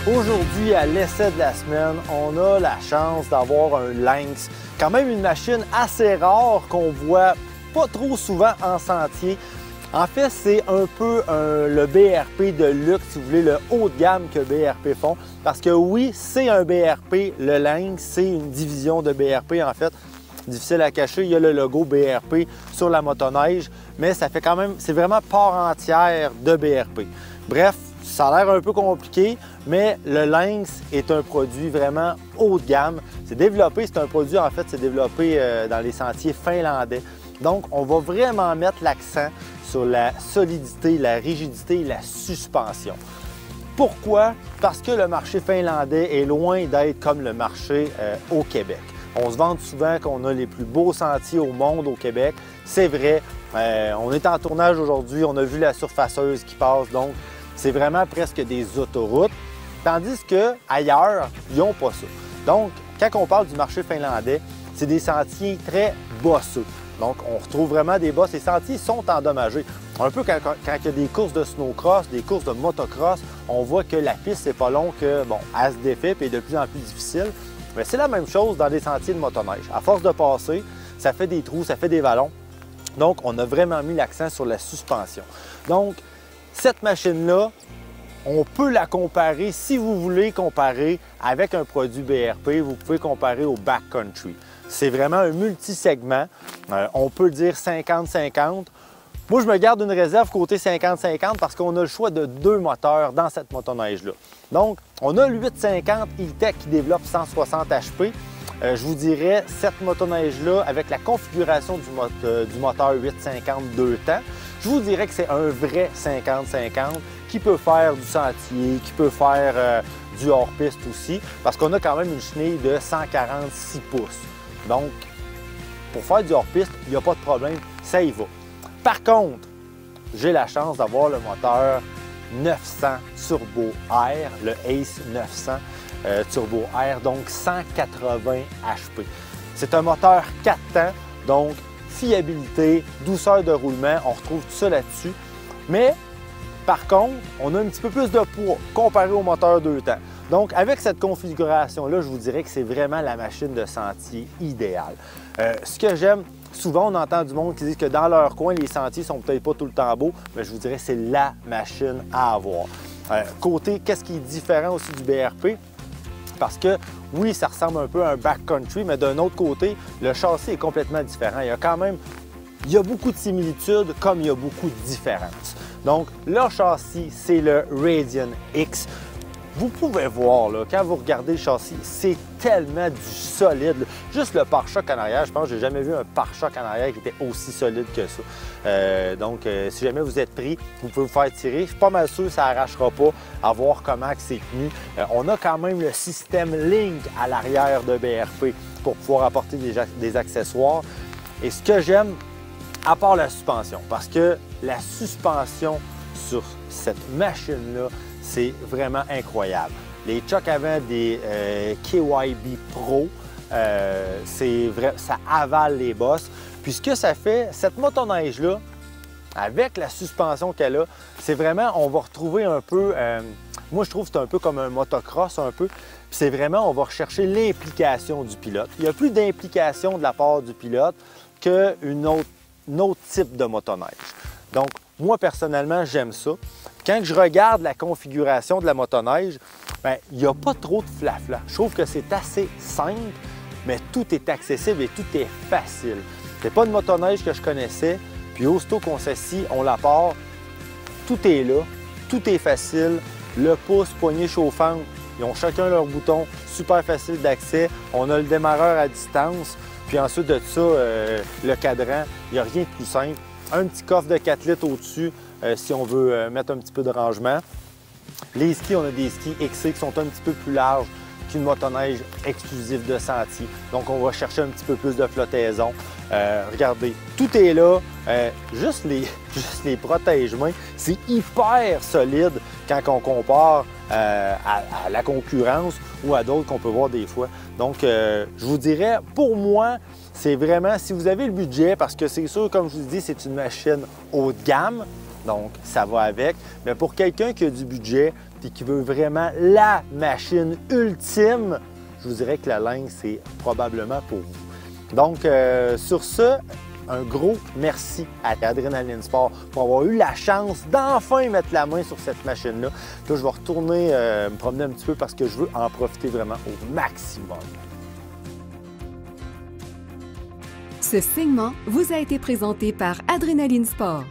Aujourd'hui, à l'essai de la semaine, on a la chance d'avoir un Lynx. Quand même une machine assez rare qu'on voit pas trop souvent en sentier. En fait, c'est un peu le BRP de luxe, si vous voulez, le haut de gamme que BRP font. Parce que oui, c'est un BRP, le Lynx, c'est une division de BRP en fait. Difficile à cacher, il y a le logo BRP sur la motoneige, mais ça fait quand même, c'est vraiment part entière de BRP. Bref, ça a l'air un peu compliqué, mais le Lynx est un produit vraiment haut de gamme. C'est développé, c'est un produit en fait, c'est développé dans les sentiers finlandais. Donc, on va vraiment mettre l'accent sur la solidité, la rigidité et la suspension. Pourquoi? Parce que le marché finlandais est loin d'être comme le marché au Québec. On se vante souvent qu'on a les plus beaux sentiers au monde au Québec. C'est vrai, on est en tournage aujourd'hui, on a vu la surfaceuse qui passe, donc c'est vraiment presque des autoroutes. Tandis qu'ailleurs, ils n'ont pas ça. Donc, quand on parle du marché finlandais, c'est des sentiers très bosseux. Donc, on retrouve vraiment des bosses. Les sentiers sont endommagés. Un peu quand il y a des courses de snowcross, des courses de motocross, on voit que la piste, c'est pas long que, bon, elle se défait et est de plus en plus difficile. Mais c'est la même chose dans des sentiers de motoneige. À force de passer, ça fait des trous, ça fait des vallons. Donc, on a vraiment mis l'accent sur la suspension. Donc, cette machine-là, on peut la comparer, si vous voulez comparer avec un produit BRP, vous pouvez comparer au Backcountry. C'est vraiment un multi-segment. On peut dire 50-50. Moi, je me garde une réserve côté 50-50 parce qu'on a le choix de deux moteurs dans cette motoneige-là. Donc, on a le 850 E-TEC qui développe 160 HP. Je vous dirais, cette motoneige-là, avec la configuration du moteur 850 2 temps, je vous dirais que c'est un vrai 50-50 qui peut faire du sentier, qui peut faire du hors-piste aussi, parce qu'on a quand même une chenille de 146 pouces. Donc, pour faire du hors-piste, il n'y a pas de problème, ça y va. Par contre, j'ai la chance d'avoir le moteur 900 Turbo Air, le Ace 900 Turbo Air, donc 180 HP. C'est un moteur 4 temps, donc fiabilité, douceur de roulement, on retrouve tout ça là-dessus. Mais par contre, on a un petit peu plus de poids comparé au moteur 2 temps. Donc, avec cette configuration-là, je vous dirais que c'est vraiment la machine de sentier idéale. Ce que j'aime, souvent on entend du monde qui dit que dans leur coin, les sentiers sont peut-être pas tout le temps beaux, mais je vous dirais que c'est la machine à avoir. Côté, qu'est-ce qui est différent aussi du BRP? Parce que oui, ça ressemble un peu à un backcountry, mais d'un autre côté, le châssis est complètement différent. Il y a beaucoup de similitudes comme il y a beaucoup de différences. Donc, le châssis, c'est le Radian X. Vous pouvez voir, là, quand vous regardez le châssis, c'est tellement du solide. Juste le pare-choc en arrière, je pense que j'ai jamais vu un pare-choc en arrière qui était aussi solide que ça. Donc, si jamais vous êtes pris, vous pouvez vous faire tirer. Je suis pas mal sûr que ça n'arrachera pas, à voir comment c'est tenu. On a quand même le système Link à l'arrière de BRP pour pouvoir apporter des accessoires. Et ce que j'aime, à part la suspension, parce que la suspension sur cette machine-là, c'est vraiment incroyable. Les chocs avant des KYB Pro, ça avale les bosses. Puis ce que ça fait, cette motoneige-là, avec la suspension qu'elle a, c'est vraiment, on va retrouver un peu, moi je trouve que c'est un peu comme un motocross un peu. Puis c'est vraiment, on va rechercher l'implication du pilote. Il n'y a plus d'implication de la part du pilote qu'un autre type de motoneige. Donc, moi personnellement, j'aime ça. Quand je regarde la configuration de la motoneige, bien, il n'y a pas trop de flafla. Je trouve que c'est assez simple, mais tout est accessible et tout est facile. C'est pas une motoneige que je connaissais, puis aussitôt qu'on s'assit, on la part, tout est là, tout est facile. Le pouce, poignée chauffante, ils ont chacun leur bouton, super facile d'accès. On a le démarreur à distance, puis ensuite de ça, le cadran, il n'y a rien de plus simple. Un petit coffre de 4 litres au-dessus si on veut mettre un petit peu de rangement. Les skis, on a des skis XC qui sont un petit peu plus larges qu'une motoneige exclusive de sentier. Donc, on va chercher un petit peu plus de flottaison. Regardez, tout est là. Juste les protège-mains, c'est hyper solide quand on compare à la concurrence ou à d'autres qu'on peut voir des fois. Donc, je vous dirais, pour moi, c'est vraiment, si vous avez le budget, parce que c'est sûr, comme je vous dis, c'est une machine haut de gamme, Donc, ça va avec. Mais pour quelqu'un qui a du budget et qui veut vraiment la machine ultime, je vous dirais que la Lynx, c'est probablement pour vous. Donc, sur ce, un gros merci à Adrenaline Sport pour avoir eu la chance d'enfin mettre la main sur cette machine-là. Là, je vais retourner me promener un petit peu parce que je veux en profiter vraiment au maximum. Ce segment vous a été présenté par Adrenaline Sport.